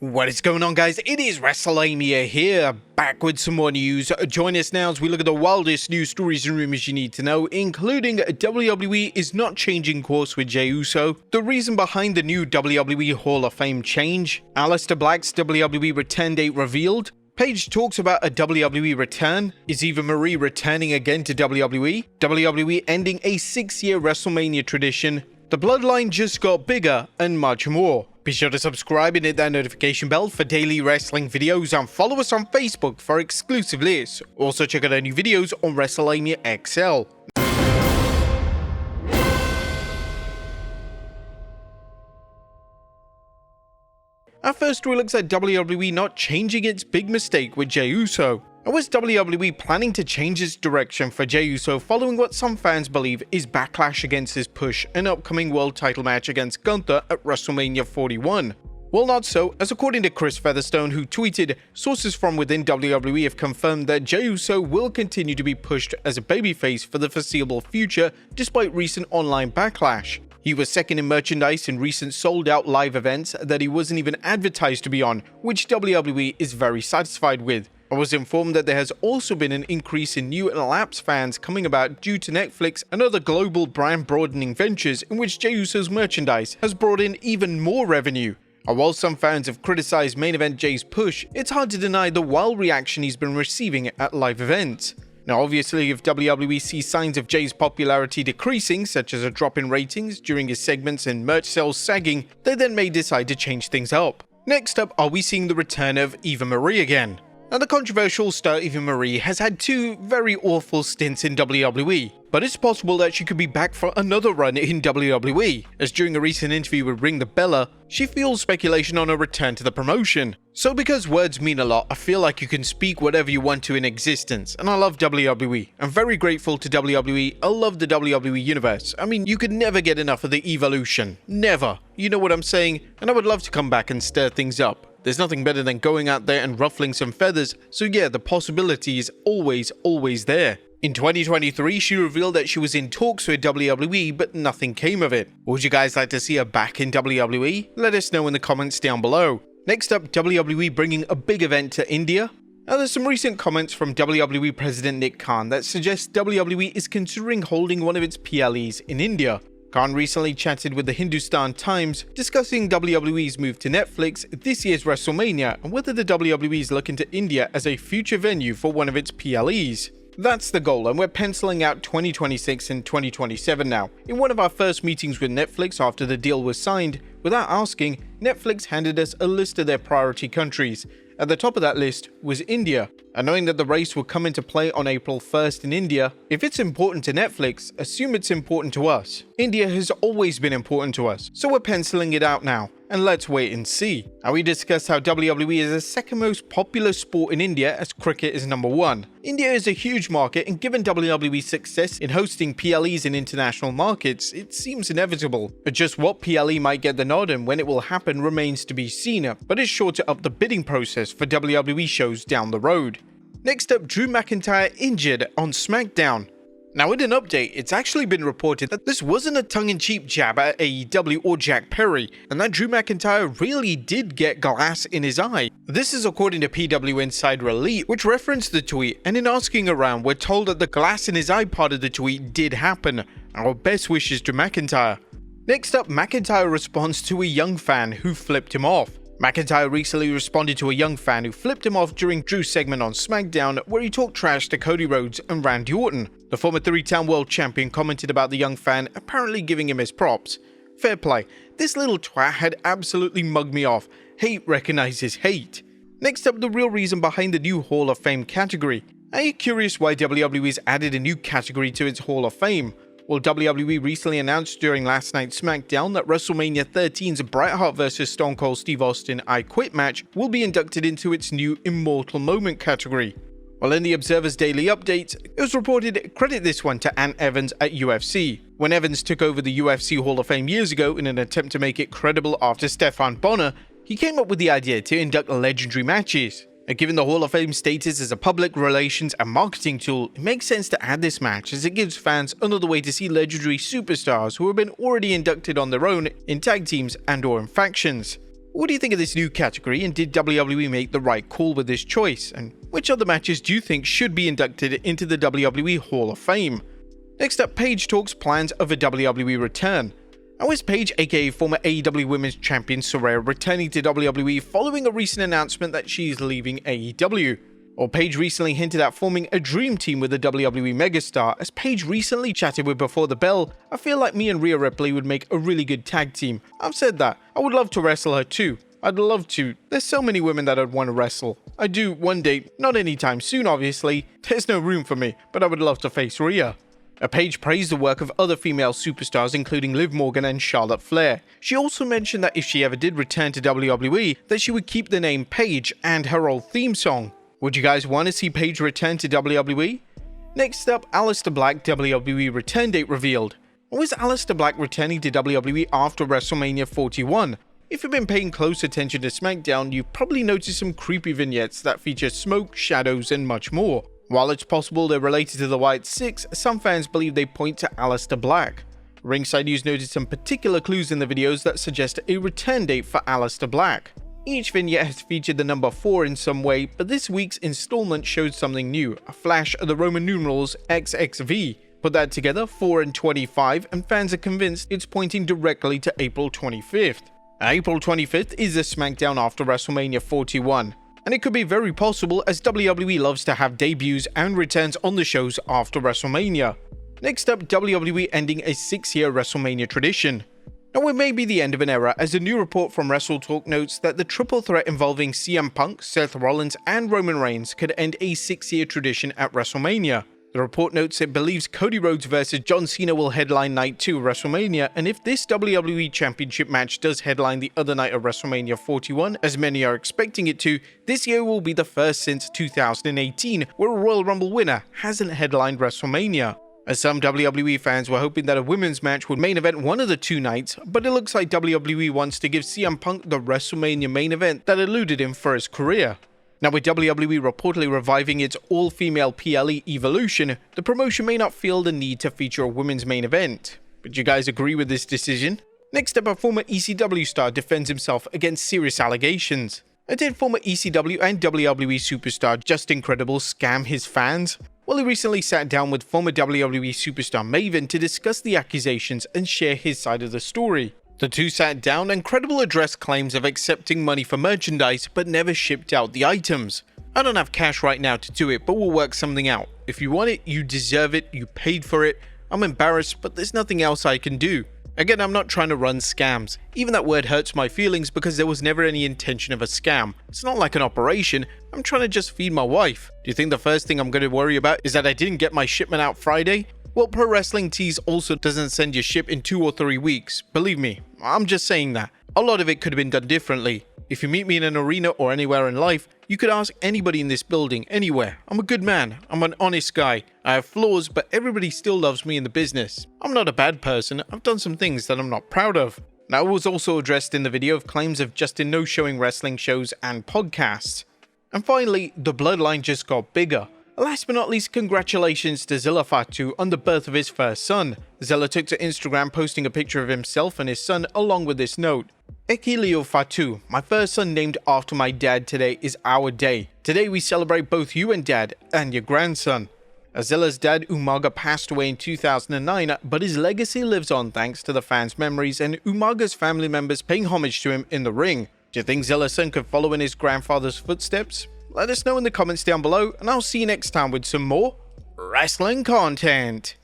What is going on, guys? It is Wrestlelamia here, back with some more news. Join us now as we look at the wildest news stories and rumors you need to know, including WWE is not changing course with Jey Uso, the reason behind the new WWE Hall of Fame change, Aleister Black's WWE return date revealed, Paige talks about a WWE return, is Eva Marie returning again to WWE, WWE ending a 6-year WrestleMania tradition, the Bloodline just got bigger, and much more. Be sure to subscribe and hit that notification bell for daily wrestling videos, and follow us on Facebook for exclusive lists. Also check out our new videos on Wrestlelamia XL. Our first story looks at WWE not changing its big mistake with Jey Uso. And was WWE planning to change its direction for Jey Uso following what some fans believe is backlash against his push and upcoming world title match against Gunther at WrestleMania 41? Well, not so, as according to Chris Featherstone, who tweeted, sources from within WWE have confirmed that Jey Uso will continue to be pushed as a babyface for the foreseeable future despite recent online backlash. He was second in merchandise in recent sold-out live events that he wasn't even advertised to be on, which WWE is very satisfied with. I was informed that there has also been an increase in new and lapsed fans coming about due to Netflix and other global brand broadening ventures in which Jey Uso's merchandise has brought in even more revenue. And while some fans have criticized main event Jey's push, it's hard to deny the wild reaction he's been receiving at live events. Now obviously, if WWE sees signs of Jey's popularity decreasing, such as a drop in ratings during his segments and merch sales sagging, they then may decide to change things up. Next up, are we seeing the return of Eva Marie again? Now, the controversial star Eva Marie has had two very awful stints in WWE, but it's possible that she could be back for another run in WWE, as during a recent interview with Ring the Bella, she fueled speculation on a return to the promotion. So because words mean a lot, I feel like you can speak whatever you want to in existence, and I love WWE. I'm very grateful to WWE, I love the WWE universe. I mean, you could never get enough of the evolution. Never. You know what I'm saying? And I would love to come back and stir things up. There's nothing better than going out there and ruffling some feathers, so yeah, the possibility is always there. In 2023, she revealed that she was in talks with WWE, but nothing came of it. Would you guys like to see her back in WWE? Let us know in the comments down below. Next up, WWE bringing a big event to India. Now, there's some recent comments from WWE President Nick Khan that suggest WWE is considering holding one of its PLEs in India. Khan recently chatted with the Hindustan Times, discussing WWE's move to Netflix, this year's WrestleMania, and whether the WWE is looking to India as a future venue for one of its PLEs. That's the goal, and we're penciling out 2026 and 2027 now. In one of our first meetings with Netflix after the deal was signed, without asking, Netflix handed us a list of their priority countries. At the top of that list was India, and knowing that the race would come into play on April 1st in India, if it's important to Netflix, assume it's important to us. India has always been important to us, so we're penciling it out now, and let's wait and see. Now, we discussed how WWE is the second most popular sport in India as cricket is number 1. India is a huge market, and given WWE's success in hosting PLEs in international markets, it seems inevitable. But just what PLE might get the nod and when it will happen remains to be seen, but it's sure to up the bidding process for WWE shows down the road. Next up, Drew McIntyre injured on Smackdown. Now, in an update, it's actually been reported that this wasn't a tongue-in-cheek jab at AEW or Jack Perry, and that Drew McIntyre really did get glass in his eye. This is according to PW Insider Elite, which referenced the tweet, and in asking around, we're told that the glass in his eye part of the tweet did happen. Our best wishes to McIntyre. Next up, McIntyre responds to a young fan who flipped him off. McIntyre recently responded to a young fan who flipped him off during Drew's segment on Smackdown, where he talked trash to Cody Rhodes and Randy Orton. The former 3-time world champion commented about the young fan, apparently giving him his props. Fair play, this little twat had absolutely mugged me off. Hate recognizes hate. Next up, the real reason behind the new Hall of Fame category. Are you curious why WWE's added a new category to its Hall of Fame? Well, WWE recently announced during last night's SmackDown that WrestleMania 13's Bret Hart vs. Stone Cold Steve Austin I Quit match will be inducted into its new Immortal Moment category. While in the Observer's Daily Update, it was reported credit this one to Ant Evans at UFC. When Evans took over the UFC Hall of Fame years ago in an attempt to make it credible after Stefan Bonner, he came up with the idea to induct legendary matches. Given the Hall of Fame status as a public relations and marketing tool, it makes sense to add this match as it gives fans another way to see legendary superstars who have been already inducted on their own in tag teams and or in factions. What do you think of this new category, and did WWE make the right call with this choice? And which other matches do you think should be inducted into the WWE Hall of Fame? Next up, Paige talks plans of a WWE return. How is Paige, aka former AEW Women's Champion Soraya, returning to WWE following a recent announcement that she's leaving AEW? Or Paige recently hinted at forming a dream team with a WWE megastar. As Paige recently chatted with Before the Bell, I feel like me and Rhea Ripley would make a really good tag team. I've said that. I would love to wrestle her too. I'd love to. There's so many women that I'd want to wrestle. I do one day, not anytime soon obviously. There's no room for me, but I would love to face Rhea. Paige praised the work of other female superstars including Liv Morgan and Charlotte Flair. She also mentioned that if she ever did return to WWE, that she would keep the name Paige and her old theme song. Would you guys want to see Paige return to WWE? Next up, Aleister Black WWE return date revealed. Or is Aleister Black returning to WWE after WrestleMania 41? If you've been paying close attention to Smackdown, you've probably noticed some creepy vignettes that feature smoke, shadows, and much more. While it's possible they're related to the White Six, some fans believe they point to Aleister Black. Ringside News noted some particular clues in the videos that suggest a return date for Aleister Black. Each vignette has featured the number 4 in some way, but this week's installment showed something new, a flash of the Roman numerals XXV. Put that together, 4 and 25, and fans are convinced it's pointing directly to April 25th. April 25th is the SmackDown after WrestleMania 41, and it could be very possible as WWE loves to have debuts and returns on the shows after WrestleMania. Next up, WWE ending a 6-year WrestleMania tradition. Now, it may be the end of an era, as a new report from WrestleTalk notes that the triple threat involving CM Punk, Seth Rollins, and Roman Reigns could end a 6-year tradition at WrestleMania. The report notes it believes Cody Rhodes vs John Cena will headline Night 2 of WrestleMania, and if this WWE Championship match does headline the other night of WrestleMania 41, as many are expecting it to, this year will be the first since 2018 where a Royal Rumble winner hasn't headlined WrestleMania. As some WWE fans were hoping that a women's match would main event one of the 2 nights, but it looks like WWE wants to give CM Punk the WrestleMania main event that eluded him for his career. Now, with WWE reportedly reviving its all-female PLE Evolution, the promotion may not feel the need to feature a women's main event. But do you guys agree with this decision? Next up, a former ECW star defends himself against serious allegations. Did former ECW and WWE superstar Justin Credible scam his fans? Well, he recently sat down with former WWE superstar Maven to discuss the accusations and share his side of the story. The two sat down and Credible addressed claims of accepting money for merchandise but never shipped out the items. I don't have cash right now to do it, but we'll work something out. If you want it, you deserve it, you paid for it. I'm embarrassed, but there's nothing else I can do. Again, I'm not trying to run scams. Even that word hurts my feelings because there was never any intention of a scam. It's not like an operation. I'm trying to just feed my wife. Do you think the first thing I'm going to worry about is that I didn't get my shipment out Friday? Well, Pro Wrestling Tees also doesn't send your ship in 2 or 3 weeks. Believe me, I'm just saying that. A lot of it could have been done differently. If you meet me in an arena or anywhere in life, you could ask anybody in this building, anywhere. I'm a good man. I'm an honest guy. I have flaws, but everybody still loves me in the business. I'm not a bad person. I've done some things that I'm not proud of. Now, it was also addressed in the video of claims of Justin no-showing wrestling shows and podcasts. And finally, the bloodline just got bigger. Last but not least, congratulations to Zilla Fatu on the birth of his first son. Zilla took to Instagram posting a picture of himself and his son along with this note. Ekilio Fatu, my first son named after my dad today is our day. Today we celebrate both you and dad and your grandson. Zilla's dad Umaga passed away in 2009, but his legacy lives on thanks to the fans' memories and Umaga's family members paying homage to him in the ring. Do you think Zilla's son could follow in his grandfather's footsteps? Let us know in the comments down below, and I'll see you next time with some more wrestling content.